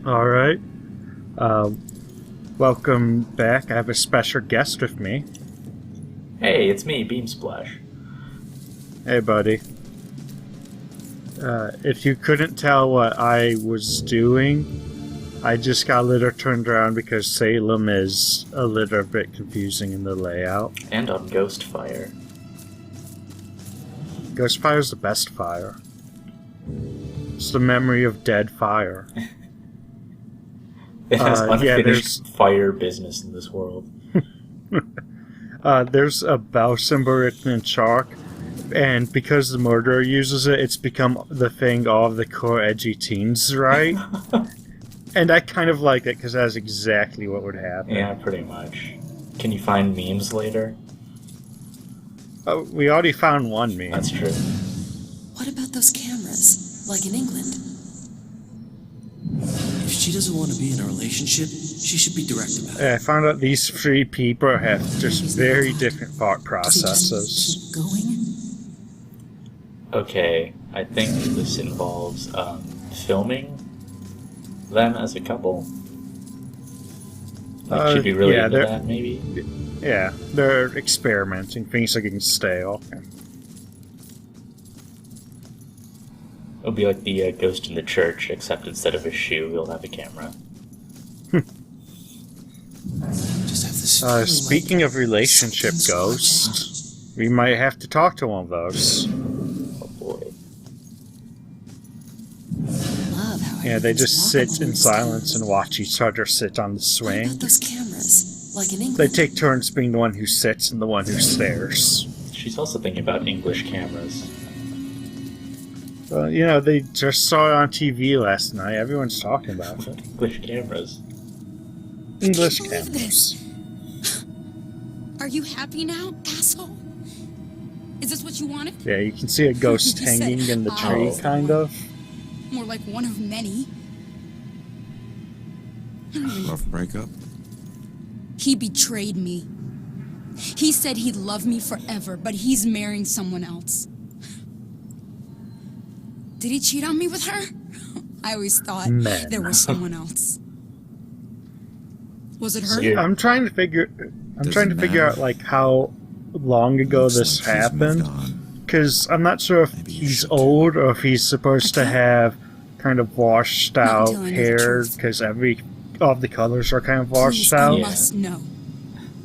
Alright. Welcome back. I have a special guest with me. Hey, it's me, Beam Splash. Hey, buddy. If you couldn't tell what I was doing, I just got a little turned around because Salem is a little bit confusing in the layout. And on Ghostfire. Ghostfire's the best fire. It's the memory of dead fire. It has unfinished fire business in this world. There's a bell symbol written in chalk, and because the murderer uses it, it's become the thing all of the core edgy teens write. And I kind of like it because that's exactly what would happen. Yeah, pretty much. Can you find memes later? Oh, we already found one meme. That's true. What about those cameras, like in England? If she doesn't want to be in a relationship, she should be direct about it. I found out these three people have just very different thought processes. Keep going? Okay, I think this involves filming them as a couple. Like, should be really into that, maybe? Yeah, they're experimenting. Things are getting stale. It'll be like the ghost in the church, except instead of a shoe, he'll have a camera. Just have this Speaking of relationship ghosts, we might have to talk to one of those. Oh boy. Love how Yeah, they everything's just sit walkable in and silence stuff. and watch each other sit on the What swing. about those cameras, like in They England? take turns being the one who sits and the one who stares. She's also thinking about English cameras. Well, you know, they just saw it on TV last night. Everyone's talking about it. English cameras. English Can't believe cameras. this. Are you happy now, asshole? Is this what you wanted? Yeah, you can see a ghost You said, hanging in the "Oh." tree, kind of. More like one of many. rough breakup. He betrayed me. He said he'd love me forever, but he's marrying someone else. Did he cheat on me with her? I always thought Men. there was someone else. Was it her? Yeah. I'm trying to figure out like how long ago this happened, because I'm not sure if Maybe you he's should. old or if he's supposed to have kind of washed Not out until I know the hair, truth. because all the colors are kind of washed Please, I out. Yeah. must know.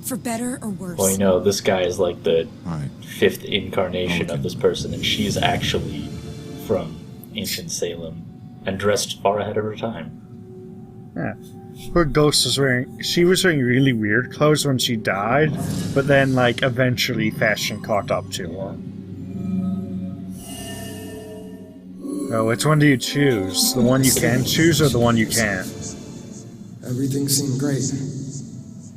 For better or worse. Well, you know, this guy is like the Alright. fifth incarnation Okay. of this person, and she's actually from ancient Salem and dressed far ahead of her time. Yeah. Her ghost was she was wearing really weird clothes when she died, but then like eventually fashion caught up to her. Oh, which one do you choose? The one you can choose or the one you can't? Everything seemed great.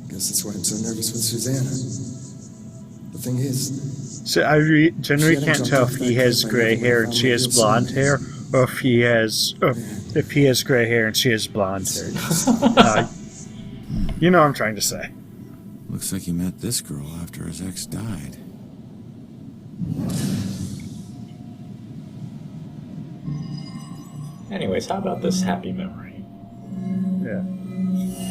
Guess that's why I'm so nervous with Susanna. The thing is, So I generally can't tell if he has gray hair and she has blonde hair, or if he has gray hair and she has blonde hair. You know what I'm trying to say. Looks like he met this girl after his ex died. Anyways, how about this happy memory? Yeah.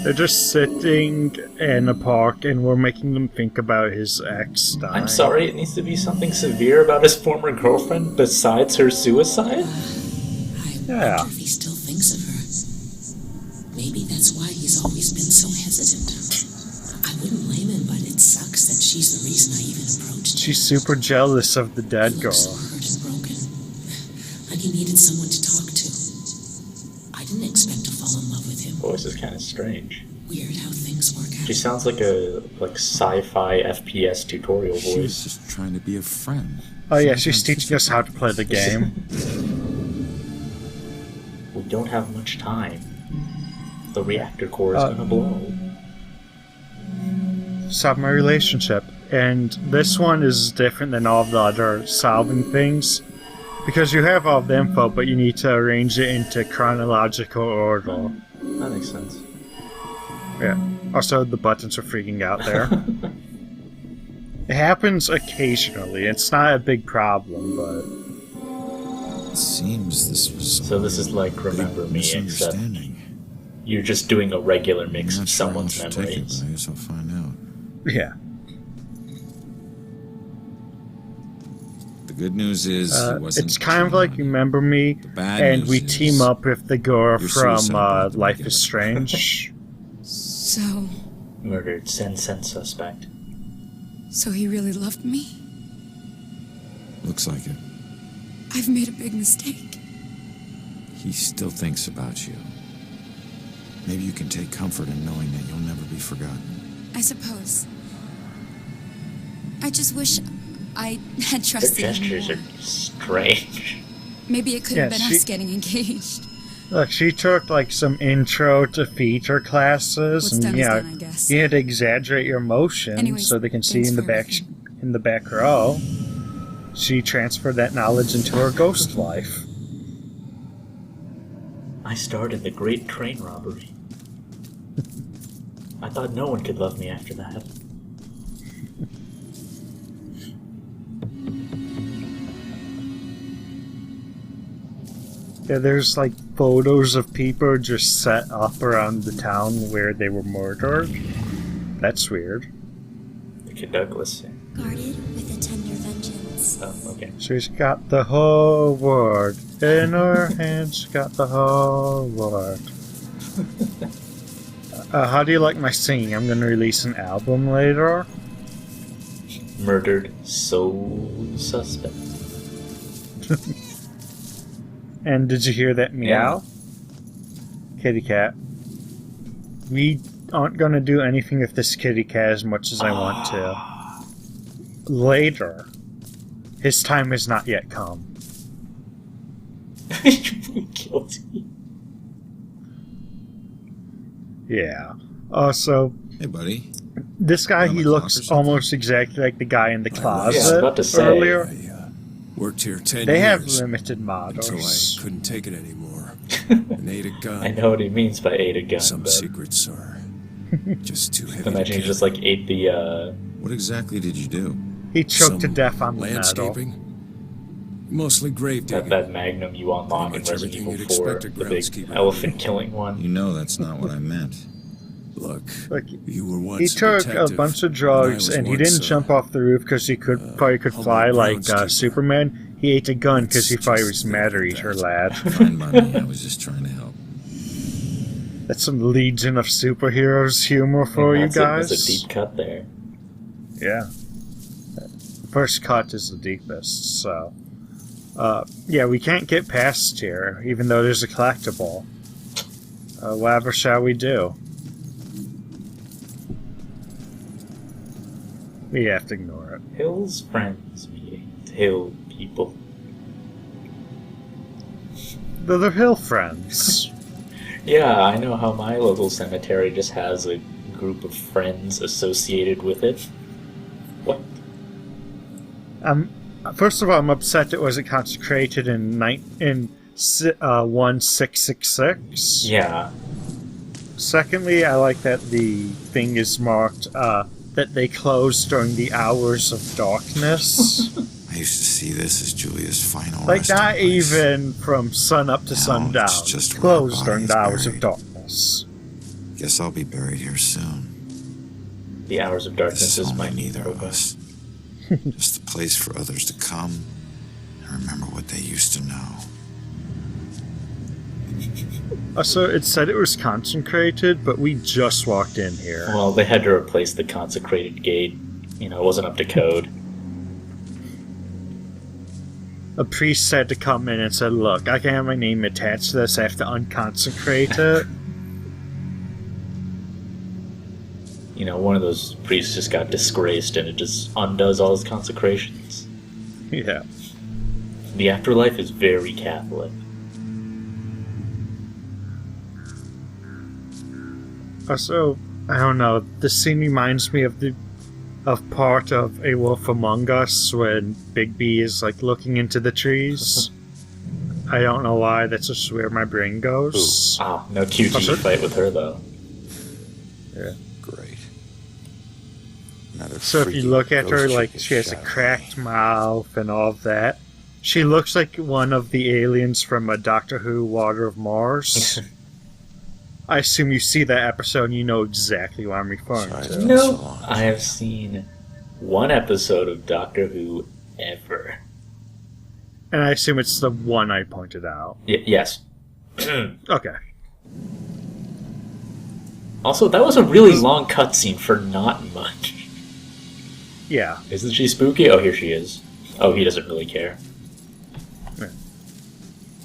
They're just sitting in a park and we're making them think about his ex dying. I'm sorry, it needs to be something severe about his former girlfriend besides her suicide? I Yeah. wonder if he still thinks of her. Maybe that's why he's always been so hesitant. I wouldn't blame him, but it sucks that she's the reason I even approached him. She's super jealous of the dead He girl. looks so hurt and broken. Like he needed someone to talk to. I didn't expect to fall in love with him. Voice is kind of strange. Weird how things work out. She sounds like a sci-fi FPS tutorial She was voice. just trying to be a friend. Oh yeah, she's teaching us how to play the game. We don't have much time. The reactor core is gonna blow. Solve my relationship. And this one is different than all of the other solving things. Because you have all the info, but you need to arrange it into chronological order. That makes sense. Yeah. Also, the buttons are freaking out there. It happens occasionally. It's not a big problem, but... It seems this was So this is like a big Remember Me, except misunderstanding. You're just doing a regular mix I'm of not sure how someone's much to take it, memories. but I guess I'll find out. Yeah. The good news is he wasn't. It's kind of like Remember Me, bad and we news team is up with the girl your from suicide brought them Life together. is Strange. So Murdered Sen suspect. he really loved me? Looks like it. I've made a big mistake. He still thinks about you. Maybe you can take comfort in knowing that you'll never be forgotten. I suppose. I just wish I had Their trusted him gestures more. are strange. Maybe it could Yeah, have been she- us getting engaged. Look, she took like some intro to theater classes, What's and done is yeah, done, I guess. you had to exaggerate your emotions Anyways, so they can see thanks in the for back everything. in the back row. She transferred that knowledge into her ghost life. I started the great train robbery. I thought no one could love me after that. Yeah, there's like photos of people just set up around the town where they were murdered. That's weird. Look at Douglas. Guarded with a tender vengeance. Oh, okay. She's got the whole world in her hands. She's got the whole world. How do you like my singing? I'm gonna release an album later. Murdered soul suspect. And did you hear that meow? Kitty cat. We aren't gonna do anything with this kitty cat as much as I want to. Later. His time has not yet come. Guilty. Yeah. Also, Hey, buddy. this guy, On he the clock or looks something? almost exactly like the guy in the Yeah, I closet was about to say. earlier. I worked here 10 They have years limited until models. I couldn't take it anymore. And ate a gun. I know what he means by ate a gun, Some but secrets are just too heavy. imagine to he just carry. like ate the What exactly did you do? He choked to Some death on the metal. landscaping. Mostly grave digging. that Magnum you unlock in Pretty much Resident everything Evil you'd 4, expect a the big groundskeeper to elephant do. killing one. You know that's not what I meant. Look, Like, you were once he a took a detective, bunch of and I drugs, was and he once didn't a- jump off the roof because he probably could humble fly like groundskeeper. Superman. He ate a gun because he It's thought he just was thinking Matter of Eater, that. lad. Fine by me. I was just trying to help. That's some Legion of Superheroes humor for you That's guys. It was a deep cut there. Yeah. The first cut is the deepest, so. Yeah, we can't get past here, even though there's a collectible. Whatever shall we do? We have to ignore it. Hill's friends, we Hill people. They're the Hill Friends. Yeah, I know how my local cemetery just has a group of friends associated with it. What? First of all, I'm upset it wasn't consecrated in 1666. Yeah. Secondly, I like that the thing is marked that they closed during the hours of darkness. I used to see this as Julia's final Like, resting not place. even from sun up to Now sundown. it's just It's where our closed during the body is hours of buried. darkness. Guess I'll be buried here soon. The Hours of This Darkness is is my only neither of program. us. Just a place for others to come and remember what they used to know. So it said it was consecrated, but we just walked in here. Well, they had to replace the consecrated gate. You know, it wasn't up to code. A priest had to come in and said, "Look, I can't have my name attached to this. I have to unconsecrate it." You know, one of those priests just got disgraced and it just undoes all his consecrations. Yeah. The afterlife is very Catholic. Also, I don't know. This scene reminds me of part of A Wolf Among Us when Big B is like looking into the trees. I don't know why. That's just where my brain Ooh. goes. Ah, no QT Also- fight with her though. Great. Another So if you freaking look at her, ghost like chick she has a shot at me. cracked mouth and all of that. She looks like one of the aliens from a Doctor Who Water of Mars. I assume you see that episode and you know exactly what I'm referring Sorry, to. it's been so No, long. I have seen one episode of Doctor Who ever. And I assume it's the one I pointed out. Yes. Okay. Also, that was a really long cutscene for not much. Yeah. Isn't she spooky? Oh, here she is. Oh, he doesn't really care.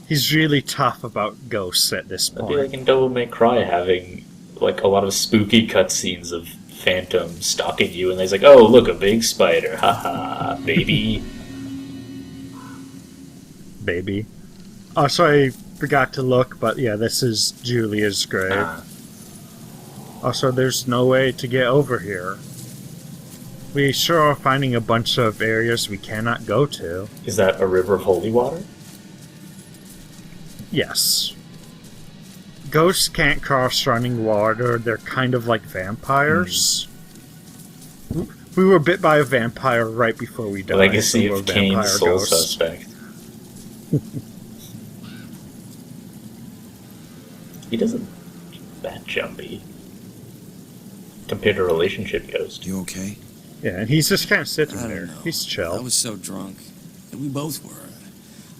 He's really tough about ghosts at this That'd be like point. in Devil May Cry having like a lot of spooky cutscenes of Phantom stalking you, and he's like, "Oh, look, a big spider, haha, baby." Baby. Also, I forgot to look, but yeah, this is Julia's grave. Ah, Also, there's no way to get over here. We sure are finding a bunch of areas we cannot go to. is that a river of holy water? Yes. Ghosts can't cross running water. They're kind of like vampires. We were bit by a vampire right before we died. Legacy so we're of Cain's vampire Soul ghosts. Suspect. He doesn't that jumpy compared to Relationship Ghost. You okay? Yeah, and he's just kind of sitting I there. don't know. He's I chill. was so drunk. And we both were.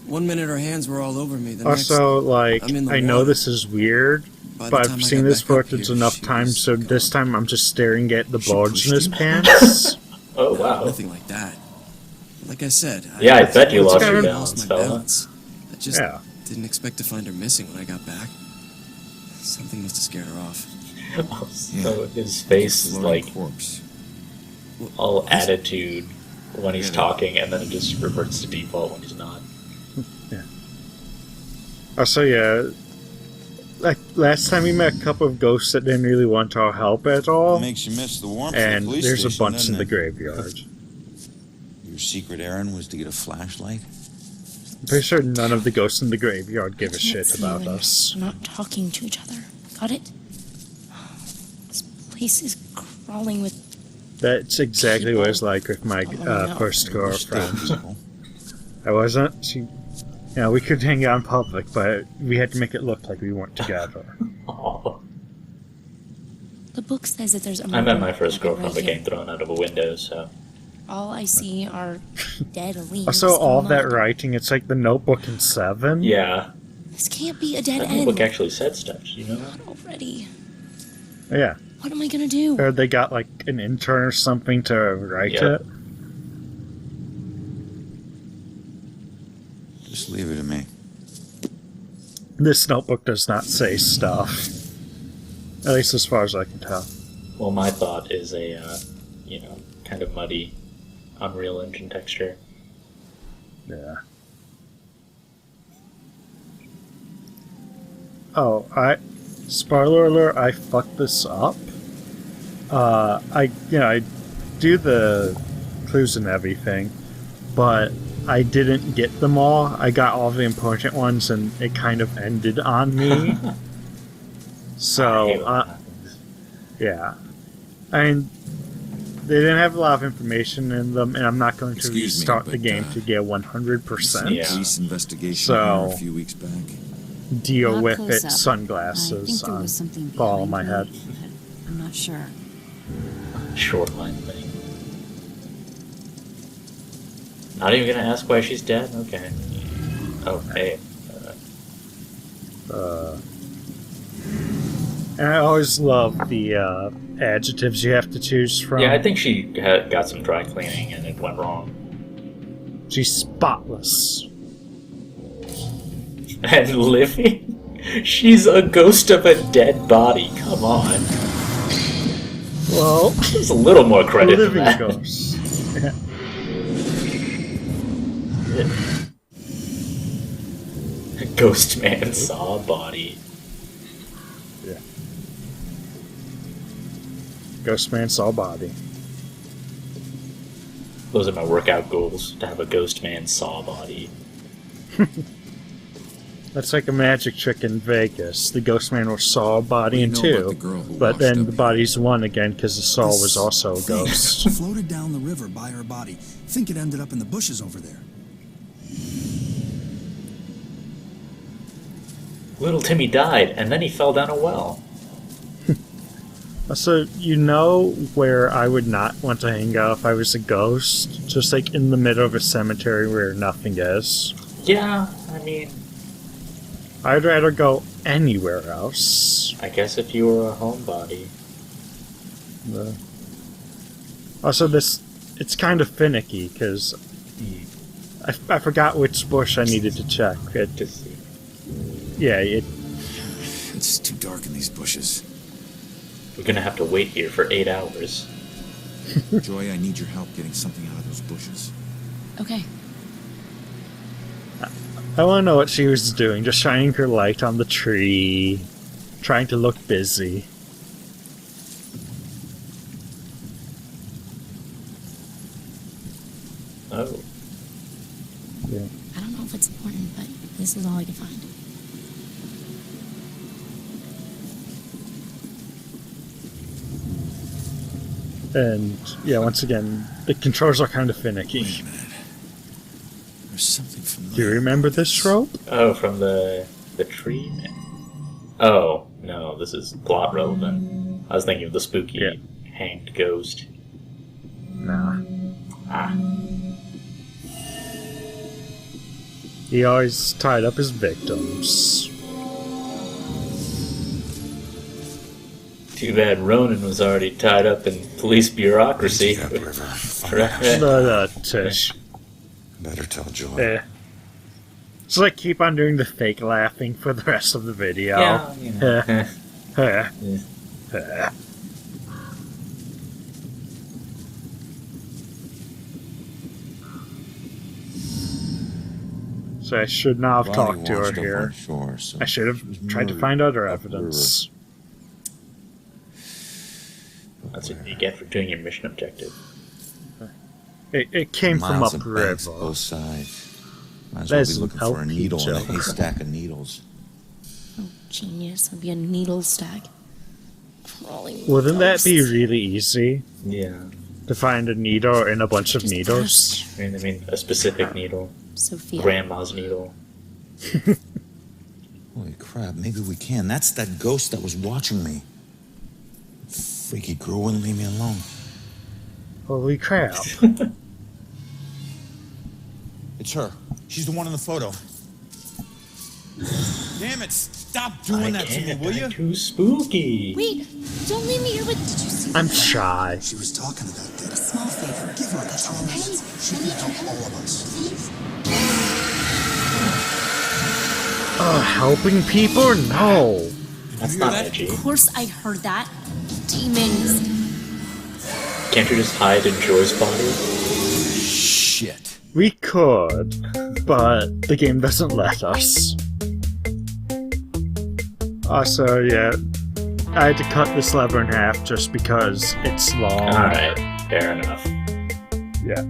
One minute our hands were all over me. The Also, like, I'm in the I know water. this is weird, next, by the but time I've I seen got this back up footage here, enough she times, was so this gone. time I'm just staring at the She bulge pushed in his him? pants. Oh No, wow. nothing like that. Like I said. Yeah, I bet you lost I your balance, lost my fella. balance. I just Yeah. didn't expect to find her missing when I got back. Something must have scared her off. So his face is Floating like corpse. all attitude when he's Yeah. talking, and then it just reverts to default when he's not. Also, yeah, like, last time we met a couple of ghosts that didn't really want our help at all, Makes you miss the warmth of the and police there's a station, bunch in doesn't the it? graveyard. Your secret errand was to get a flashlight? I'm pretty sure none of the ghosts in the graveyard give a I can't shit see about when us. We're not talking to each other. Got it? This place is crawling with. That's exactly what it's like with my People I know. first girlfriend. People. I wasn't. She, we could hang out in public, but we had to make it look like we weren't together. Oh. The book says that there's a I met murder my first happening girlfriend right became here. thrown out of a window, so All I see are dead leaves. Also, and all that mud. writing, it's like the Notebook in 7. yeah. This can't be a dead That end. book actually said stuff, you know? Not already. Yeah. What am I gonna do? Or they got like an intern or something to write Yep. it. Just leave it to me. This notebook does not say stuff. At least as far as I can tell. Well, my thought is a, kind of muddy Unreal Engine texture. Yeah. Oh, spoiler alert, I fucked this up. I do the clues and everything, but I didn't get them all. I got all the important ones, and it kind of ended on me. I hate So, when that happens. yeah. I mean, they didn't have a lot of information in them, and I'm not going to Excuse me, restart the but, game to get 100%. Yeah. Police investigation So- a few weeks back. Deal Not with close it, up. I sunglasses think there on, was something fall on my behind head. me, but I'm not sure. Short line thing. Not even gonna ask why she's dead? Okay. Okay. And I always love the adjectives you have to choose from. Yeah, I think she got some dry cleaning and it went wrong. She's spotless. And living? She's a ghost of a dead body. Come on. Well, There's a little more credit for living that. ghosts. Ghost man saw a body. Ghost man saw body. Those are my workout goals, to have a ghost man saw body. That's like a magic trick in Vegas. The ghost man will saw a body in What do you know about two, the girl who but washed then up the here? body's one again because the saw was also a thing ghost. floated down the river by her body. Think it ended up in the bushes over there. Little Timmy died, and then he fell down a well. So, you know where I would not want to hang out if I was a ghost? Just like in the middle of a cemetery where nothing is. Yeah, I mean, I'd rather go anywhere else. I guess if you were a homebody. Also, it's kind of finicky, because I forgot which bush I needed to check. It's too dark in these bushes. We're gonna have to wait here for 8 hours. Joy, I need your help getting something out of those bushes. Okay. I want to know what she was doing, just shining her light on the tree, trying to look busy. Oh. Yeah. I don't know if it's important, but this is all I can find. And, yeah, once again, the controls are kind of finicky. Wait a minute. There's something familiar. Do you remember this rope? Oh, from the tree? Oh, no, this is plot relevant. I was thinking of the spooky hanged ghost. Nah. Ah. He always tied up his victims. Too bad Ronan was already tied up in police bureaucracy. Tish. Better tell Joy. Yeah. So like keep on doing the fake laughing for the rest of the video. Yeah, you know. So I should not have talked to her washed up here. on shore, so I should have she was tried to murdered find other upriver. evidence. That's what you get for doing your mission objective. It came from Miles of banks upriver. both sides. Might as well be Doesn't looking help for a needle in a each other. haystack of needles. Oh, genius. It'd be a needle stack. Rolling Wouldn't that be ghosts. really easy? Yeah. To find a needle in a bunch of Just needles? I mean, a specific needle. Sophia. Grandma's needle. Holy crap, maybe we can. That's that ghost that was watching me. Freaky girl wouldn't leave me alone. Holy crap. It's her. She's the one in the photo. Damn it, stop doing that to me, will you? Too spooky. Wait, don't leave me here with. Did you see I'm that? shy. She was talking about that. A small favor. Give her a chance. She can help all of us. Please? Helping people? No. That's not edgy. Of course I heard that. Demons. Can't you just hide in Joy's body? Shit. We could, but the game doesn't let us. Also, yeah, I had to cut this lever in half just because it's long. Alright, fair enough. Yeah.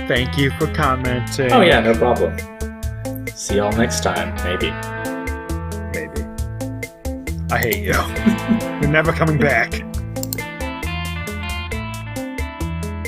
Thank you for commenting. Oh yeah, no problem. See y'all next time, maybe. Maybe. I hate you. You're never coming back.